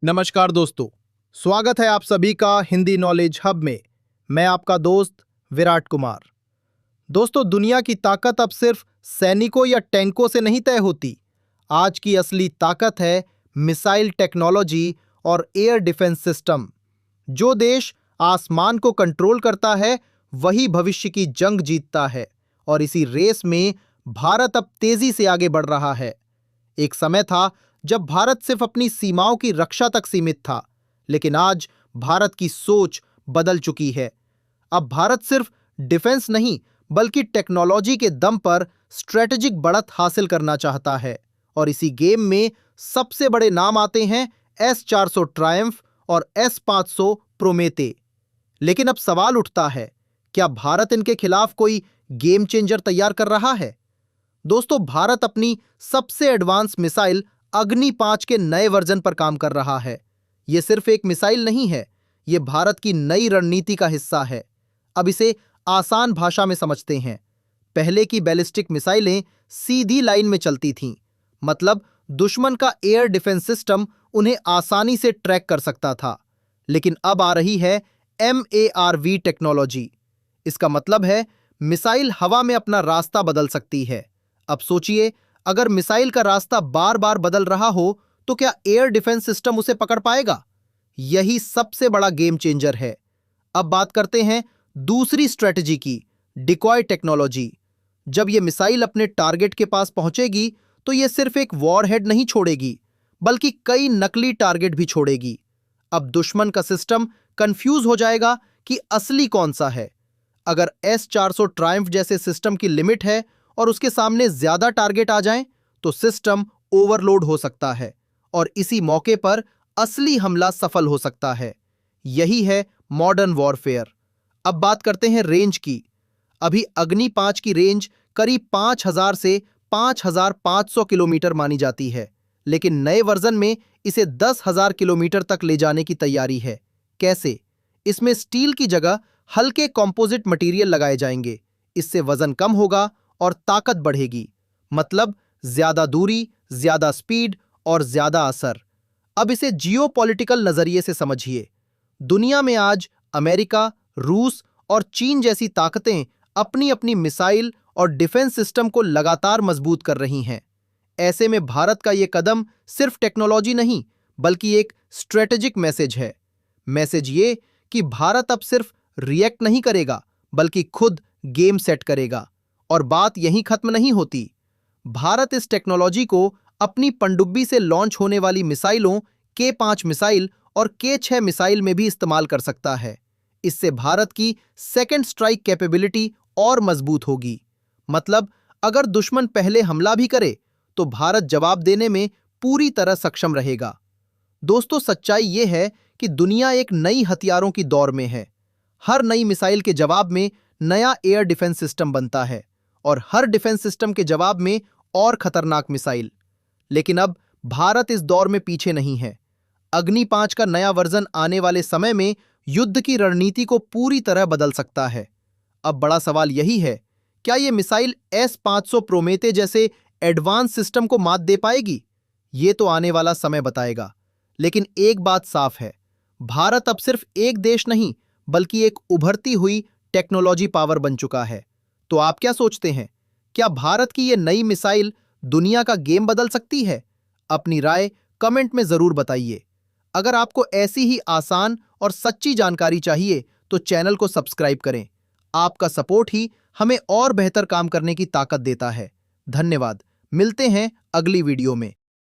नमस्कार दोस्तों, स्वागत है आप सभी का हिंदी नॉलेज हब में। मैं आपका दोस्त विराट कुमार। दोस्तों, दुनिया की ताकत अब सिर्फ सैनिकों या टैंकों से नहीं तय होती। आज की असली ताकत है मिसाइल टेक्नोलॉजी और एयर डिफेंस सिस्टम। जो देश आसमान को कंट्रोल करता है वही भविष्य की जंग जीतता है, और इसी रेस में भारत अब तेजी से आगे बढ़ रहा है। एक समय था जब भारत सिर्फ अपनी सीमाओं की रक्षा तक सीमित था, लेकिन आज भारत की सोच बदल चुकी है। अब भारत सिर्फ डिफेंस नहीं, बल्कि टेक्नोलॉजी के दम पर स्ट्रेटेजिक बढ़त हासिल करना चाहता है। और इसी गेम में सबसे बड़े नाम आते हैं S-400 ट्रायम्फ और S-500 प्रोमेथे। लेकिन अब सवाल उठता है, क्या भारत इनके खिलाफ कोई गेम चेंजर तैयार कर रहा है? दोस्तों, भारत अपनी सबसे एडवांस मिसाइल अग्नि-5 के नए वर्जन पर काम कर रहा है। यह सिर्फ एक मिसाइल नहीं है, यह भारत की नई रणनीति का हिस्सा है। अब इसे आसान भाषा में समझते हैं। पहले की बैलिस्टिक मिसाइलें सीधी लाइन में चलती थीं, मतलब दुश्मन का एयर डिफेंस सिस्टम उन्हें आसानी से ट्रैक कर सकता था। लेकिन अब आ रही है MARV टेक्नोलॉजी। इसका मतलब है मिसाइल हवा में अपना रास्ता बदल सकती है। अब सोचिए, अगर मिसाइल का रास्ता बार बार बदल रहा हो तो क्या एयर डिफेंस सिस्टम उसे पकड़ पाएगा? यही सबसे बड़ा गेम चेंजर है। अब बात करते हैं दूसरी स्ट्रेटजी की, डिकॉय टेक्नोलॉजी। जब यह मिसाइल अपने टारगेट के पास पहुंचेगी तो यह सिर्फ एक वॉरहेड नहीं छोड़ेगी, बल्कि कई नकली टारगेट भी छोड़ेगी। अब दुश्मन का सिस्टम कंफ्यूज हो जाएगा कि असली कौन सा है। अगर S-400 ट्रायम्फ जैसे सिस्टम की लिमिट है और उसके सामने ज्यादा टारगेट आ जाएं, तो सिस्टम ओवरलोड हो सकता है और इसी मौके पर असली हमला सफल हो सकता है। यही है मॉडर्न वॉरफेयर। अब बात करते हैं रेंज की। अभी अग्नि-5 की रेंज करीब 5000 से 5500 किलोमीटर मानी जाती है, लेकिन नए वर्जन में इसे 10,000 किलोमीटर तक ले जाने की तैयारी है। कैसे? इसमें स्टील की जगह हल्के कंपोजिट मटेरियल लगाए जाएंगे। इससे वजन कम होगा और ताकत बढ़ेगी, मतलब ज्यादा दूरी, ज्यादा स्पीड और ज्यादा असर। अब इसे जियोपॉलिटिकल नजरिए से समझिए। दुनिया में आज अमेरिका, रूस और चीन जैसी ताकतें अपनी अपनी मिसाइल और डिफेंस सिस्टम को लगातार मजबूत कर रही हैं। ऐसे में भारत का यह कदम सिर्फ टेक्नोलॉजी नहीं, बल्कि एक स्ट्रेटेजिक मैसेज है। मैसेज ये कि भारत अब सिर्फ रिएक्ट नहीं करेगा, बल्कि खुद गेम सेट करेगा। और बात यहीं खत्म नहीं होती। भारत इस टेक्नोलॉजी को अपनी पनडुब्बी से लॉन्च होने वाली मिसाइलों K-5 मिसाइल और K-6 मिसाइल में भी इस्तेमाल कर सकता है। इससे भारत की सेकंड स्ट्राइक कैपेबिलिटी और मजबूत होगी। मतलब अगर दुश्मन पहले हमला भी करे तो भारत जवाब देने में पूरी तरह सक्षम रहेगा। दोस्तों, सच्चाई यह है कि दुनिया एक नई हथियारों की दौर में है। हर नई मिसाइल के जवाब में नया एयर डिफेंस सिस्टम बनता है और हर डिफेंस सिस्टम के जवाब में और खतरनाक मिसाइल। लेकिन अब भारत इस दौर में पीछे नहीं है। अग्नि-5 का नया वर्जन आने वाले समय में युद्ध की रणनीति को पूरी तरह बदल सकता है। अब बड़ा सवाल यही है, क्या यह मिसाइल S-500 प्रोमेथे जैसे एडवांस सिस्टम को मात दे पाएगी? यह तो आने वाला समय बताएगा। लेकिन एक बात साफ है, भारत अब सिर्फ एक देश नहीं, बल्कि एक उभरती हुई टेक्नोलॉजी पावर बन चुका है। तो आप क्या सोचते हैं? क्या भारत की यह नई मिसाइल दुनिया का गेम बदल सकती है? अपनी राय कमेंट में जरूर बताइए। अगर आपको ऐसी ही आसान और सच्ची जानकारी चाहिए तो चैनल को सब्सक्राइब करें। आपका सपोर्ट ही हमें और बेहतर काम करने की ताकत देता है। धन्यवाद। मिलते हैं अगली वीडियो में।